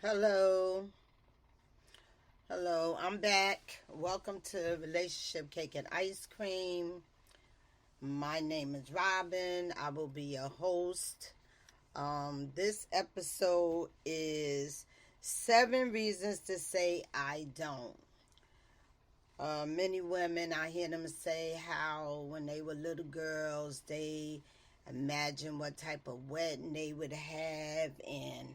Hello. Hello. I'm back. Welcome to Relationship Cake and Ice Cream. My name is Robin. I will be your host. This episode is 7 reasons to say I don't. Many women, I hear them say how when they were little girls, they imagine what type of wedding they would have, and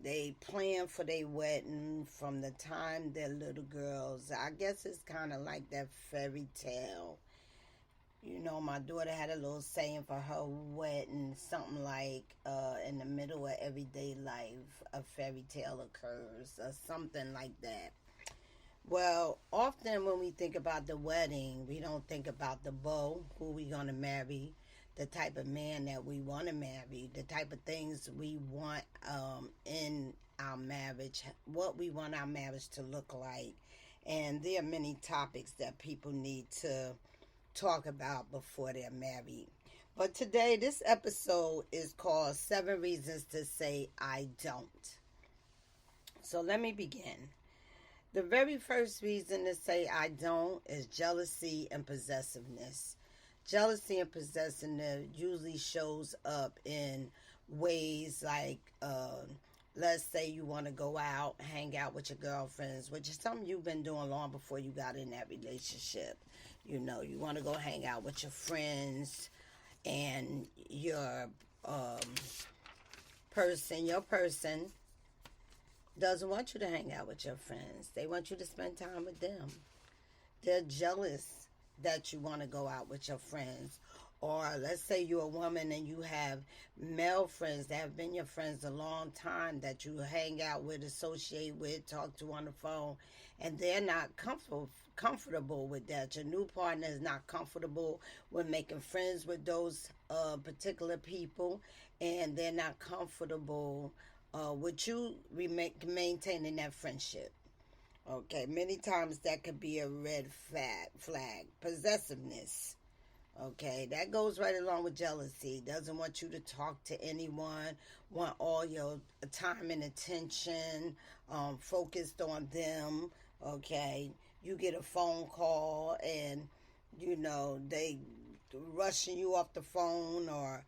they plan for their wedding from the time they're little girls. I guess it's kind of like that fairy tale. My daughter had a little saying for her wedding, something like, in the middle of everyday life, a fairy tale occurs, or something like that. Well, often when we think about the wedding, we don't think about the beau, who we going to marry, the type of man that we want to marry, the type of things we want in our marriage, what we want our marriage to look like. And there are many topics that people need to talk about before they're married. But today, this episode is called 7 Reasons to Say I Don't. So let me begin. The very first reason to say I don't is jealousy and possessiveness. Jealousy and possessiveness usually shows up in ways like, let's say you want to go out, hang out with your girlfriends, which is something you've been doing long before you got in that relationship. You want to go hang out with your friends, and your person doesn't want you to hang out with your friends. They want you to spend time with them. They're jealous that you want to go out with your friends. Or let's say you're a woman and you have male friends that have been your friends a long time, that you hang out with, associate with, talk to on the phone, and they're not comfortable with that. Your new partner is not comfortable with making friends with those particular people, and they're not comfortable with you maintaining that friendship. Okay, many times that could be a red flag. Possessiveness. Okay, that goes right along with jealousy. Doesn't want you to talk to anyone, want all your time and attention focused on them. Okay, you get a phone call and, they rushing you off the phone, or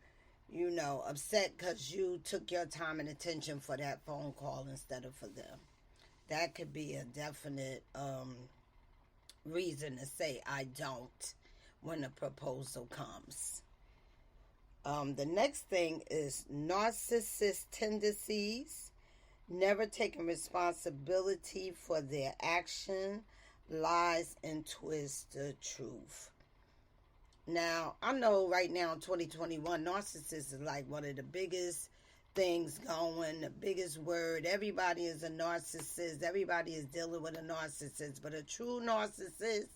upset because you took your time and attention for that phone call instead of for them. That could be a definite reason to say I don't when a proposal comes. The next thing is narcissist tendencies, never taking responsibility for their action, lies, and twist the truth. Now, I know right now in 2021, narcissist is like one of the biggest things going, the biggest word. Everybody is a narcissist. Everybody is dealing with a narcissist. But a true narcissist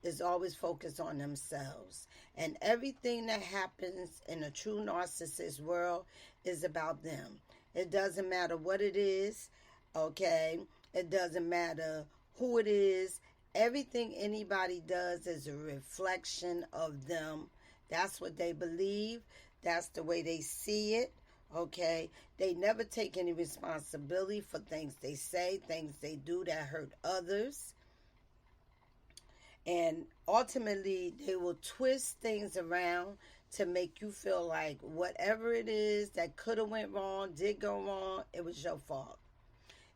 is always focused on themselves. And everything that happens in a true narcissist world is about them. It doesn't matter what it is, okay? It doesn't matter who it is. Everything anybody does is a reflection of them. That's what they believe. That's the way they see it. Okay? They never take any responsibility for things they say, things they do that hurt others. And ultimately, they will twist things around to make you feel like whatever it is that could have went wrong, did go wrong, it was your fault.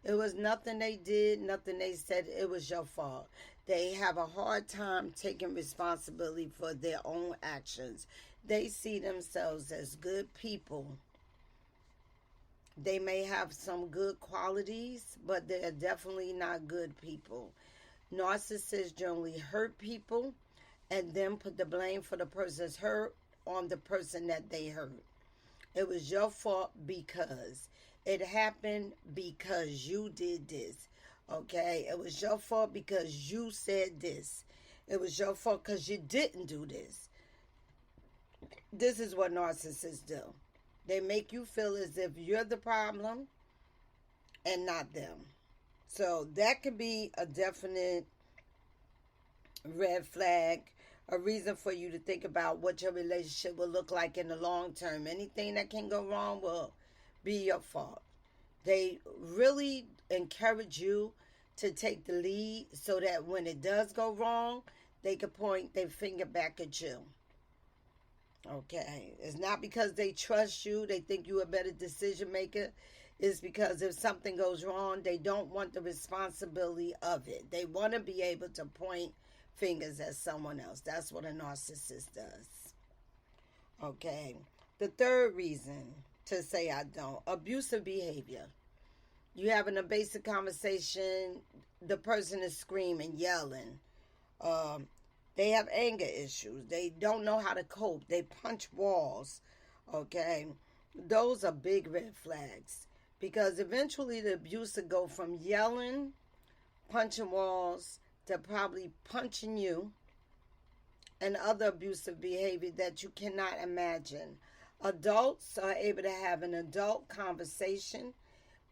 It was nothing they did, nothing they said, it was your fault. They have a hard time taking responsibility for their own actions. They see themselves as good people. They may have some good qualities, but they're definitely not good people. Narcissists generally hurt people and then put the blame for the person's hurt on the person that they hurt. It was your fault because it happened because you did this. Okay? It was your fault because you said this. It was your fault because you didn't do this. This is what narcissists do. They make you feel as if you're the problem and not them. So that could be a definite red flag, a reason for you to think about what your relationship will look like in the long term. Anything that can go wrong will be your fault. They really encourage you to take the lead so that when it does go wrong, they can point their finger back at you. Okay, it's not because they trust you, they think you're a better decision maker. It's because if something goes wrong, they don't want the responsibility of it. They want to be able to point fingers at someone else. That's what a narcissist does. Okay, the third reason to say I don't, abusive behavior. You having a basic conversation, the person is screaming, yelling. They have anger issues. They don't know how to cope. They punch walls. Okay, those are big red flags, because eventually the abuse will go from yelling, punching walls, to probably punching you and other abusive behavior that you cannot imagine. Adults are able to have an adult conversation,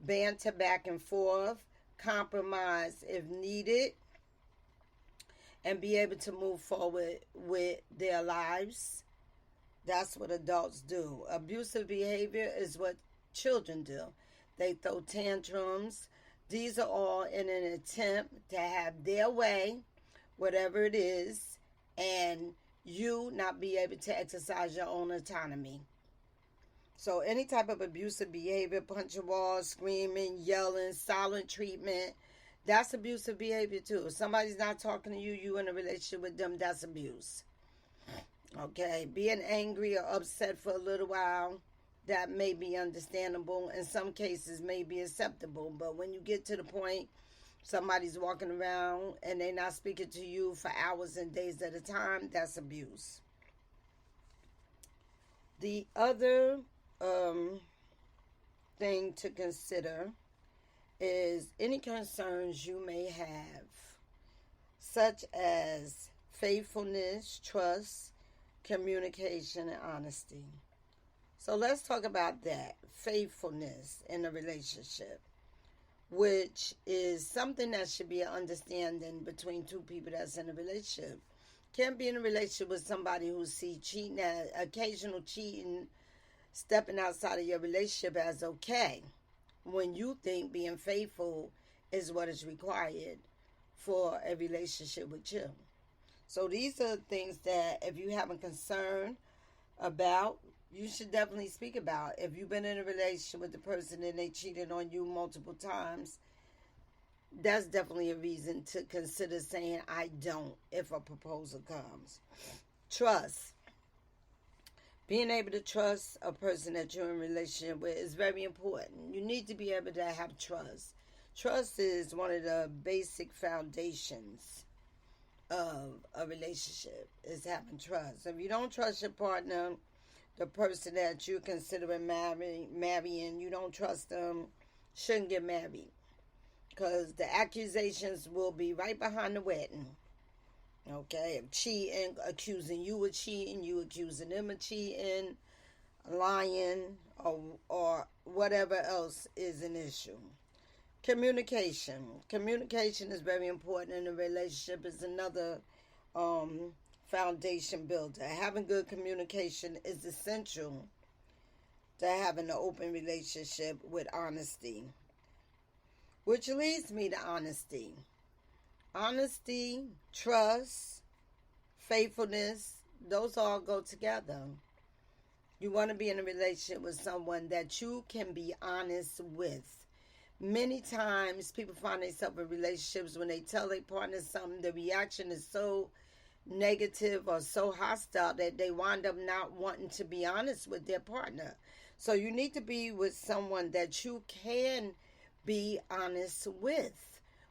banter back and forth, compromise if needed, and be able to move forward with their lives. That's what adults do. Abusive behavior is what children do. They throw tantrums. These are all in an attempt to have their way, whatever it is, and you not be able to exercise your own autonomy. So any type of abusive behavior, punching walls, screaming, yelling, silent treatment, that's abusive behavior too. If somebody's not talking to you, you in a relationship with them, that's abuse. Okay, being angry or upset for a little while, that may be understandable. In some cases may be acceptable. But when you get to the point somebody's walking around and they're not speaking to you for hours and days at a time, that's abuse. The other thing to consider is any concerns you may have, such as faithfulness, trust, communication, and honesty. So let's talk about that, faithfulness in a relationship, which is something that should be an understanding between two people that's in a relationship. Can't be in a relationship with somebody who sees cheating, occasional cheating, stepping outside of your relationship as okay, when you think being faithful is what is required for a relationship with you. So these are things that if you have a concern about, you should definitely speak about. If you've been in a relationship with the person and they cheated on you multiple times, that's definitely a reason to consider saying I don't if a proposal comes. Trust. Being able to trust a person that you're in a relationship with is very important. You need to be able to have trust. Trust is one of the basic foundations of a relationship, is having trust. If you don't trust your partner, the person that you're considering marrying, you don't trust them, shouldn't get married. Because the accusations will be right behind the wedding. Okay, of cheating, accusing you of cheating, you accusing them of cheating, lying, or whatever else is an issue. Communication. Communication is very important in a relationship. Is another foundation builder. Having good communication is essential to having an open relationship with honesty. Which leads me to honesty. Honesty, trust, faithfulness, those all go together. You want to be in a relationship with someone that you can be honest with. Many times people find themselves in relationships when they tell their partner something, the reaction is so negative or so hostile that they wind up not wanting to be honest with their partner. So you need to be with someone that you can be honest with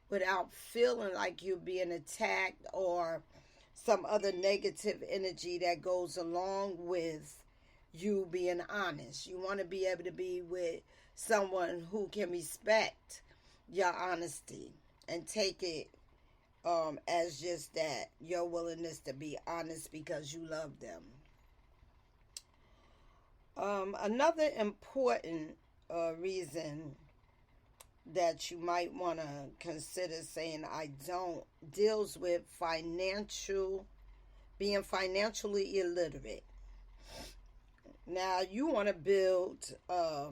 without feeling like you're being attacked or some other negative energy that goes along with you being honest. You want to be able to be with someone who can respect your honesty and take it as just that, your willingness to be honest because you love them. Another important reason that you might want to consider saying I don't deals with being financially illiterate. Now, you want to build a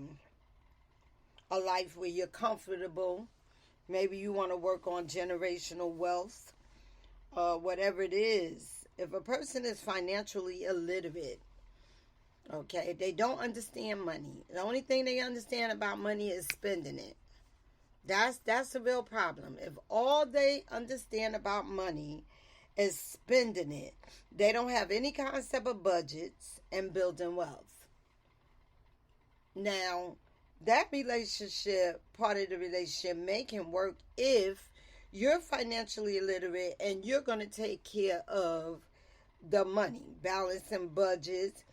a life where you're comfortable. Maybe you want to work on generational wealth, whatever it is. If a person is financially illiterate, okay, they don't understand money. The only thing they understand about money is spending it. That's a real problem. If all they understand about money is spending it, they don't have any concept of budgets and building wealth. Now, that relationship, part of the relationship, can work if you're financially illiterate and you're going to take care of the money, balancing budgets,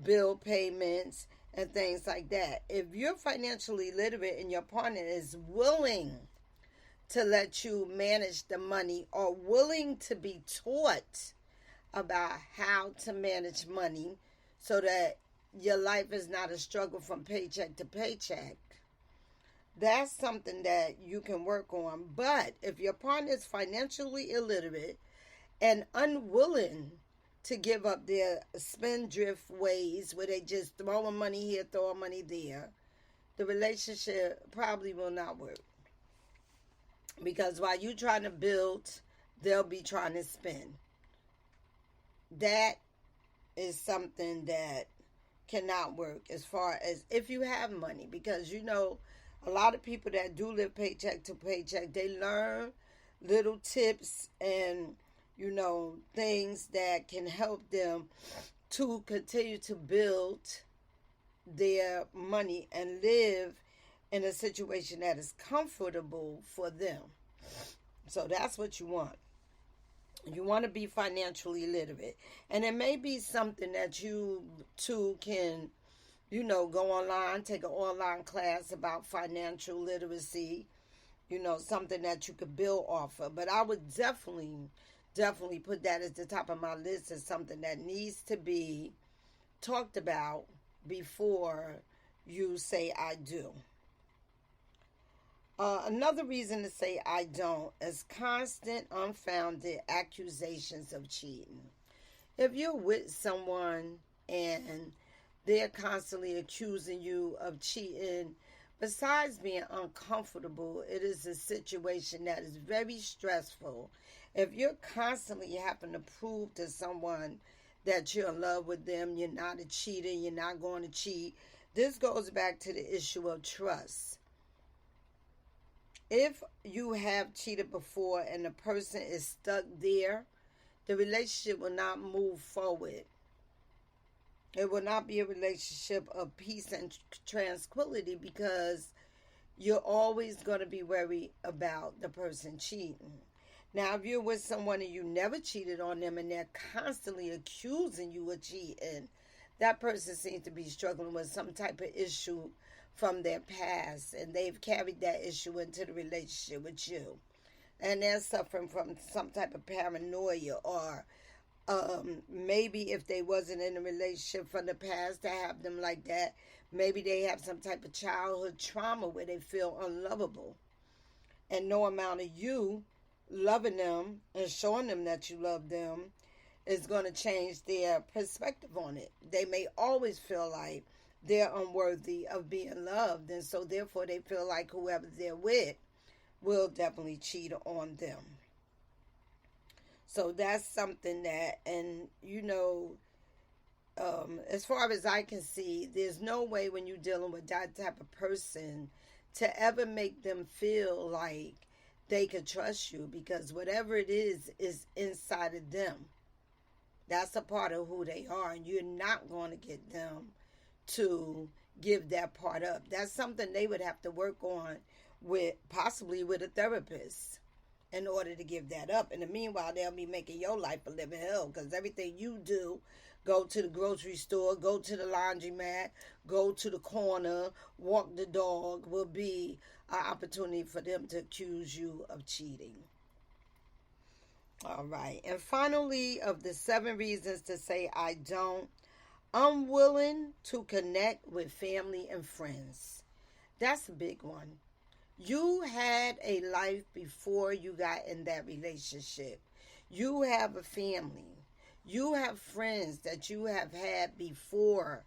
bill payments, and things like that. If you're financially literate and your partner is willing to let you manage the money or willing to be taught about how to manage money so that your life is not a struggle from paycheck to paycheck, that's something that you can work on. But if your partner is financially illiterate and unwilling to give up their spendthrift ways where they just throwing money here, throwing money there, the relationship probably will not work. Because while you're trying to build, they'll be trying to spend. That is something that cannot work as far as if you have money. Because, you know, a lot of people that do live paycheck to paycheck, they learn little tips and, you know, things that can help them to continue to build their money and live in a situation that is comfortable for them. So that's what you want. You want to be financially literate. And it may be something that you two can, you know, go online, take an online class about financial literacy, you know, something that you could build off of. But I would definitely put that at the top of my list as something that needs to be talked about before you say I do. Another reason to say I don't is constant, unfounded accusations of cheating. If you're with someone and they're constantly accusing you of cheating, besides being uncomfortable, it is a situation that is very stressful. If you're constantly having to prove to someone that you're in love with them, you're not a cheater, you're not going to cheat, this goes back to the issue of trust. If you have cheated before and the person is stuck there, the relationship will not move forward. It will not be a relationship of peace and tranquility because you're always going to be worried about the person cheating. Now, if you're with someone and you never cheated on them and they're constantly accusing you of cheating, that person seems to be struggling with some type of issue from their past, and they've carried that issue into the relationship with you. And they're suffering from some type of paranoia, or maybe if they wasn't in a relationship from the past to have them like that, maybe they have some type of childhood trauma where they feel unlovable. And no amount of you loving them and showing them that you love them is going to change their perspective on it. They may always feel like they're unworthy of being loved, and so therefore they feel like whoever they're with will definitely cheat on them. So that's something that, and you know, as far as I can see, there's no way when you're dealing with that type of person to ever make them feel like they could trust you, because whatever it is inside of them. That's a part of who they are, and you're not going to get them to give that part up. That's something they would have to work on with, possibly with a therapist, in order to give that up. In the meanwhile, they'll be making your life a living hell, because everything you do, go to the grocery store, go to the laundromat, go to the corner, walk the dog, will be an opportunity for them to accuse you of cheating. All right. And finally, of the 7 reasons to say I don't, unwilling to connect with family and friends. That's a big one. You had a life before you got in that relationship. You have a family. You have friends that you have had before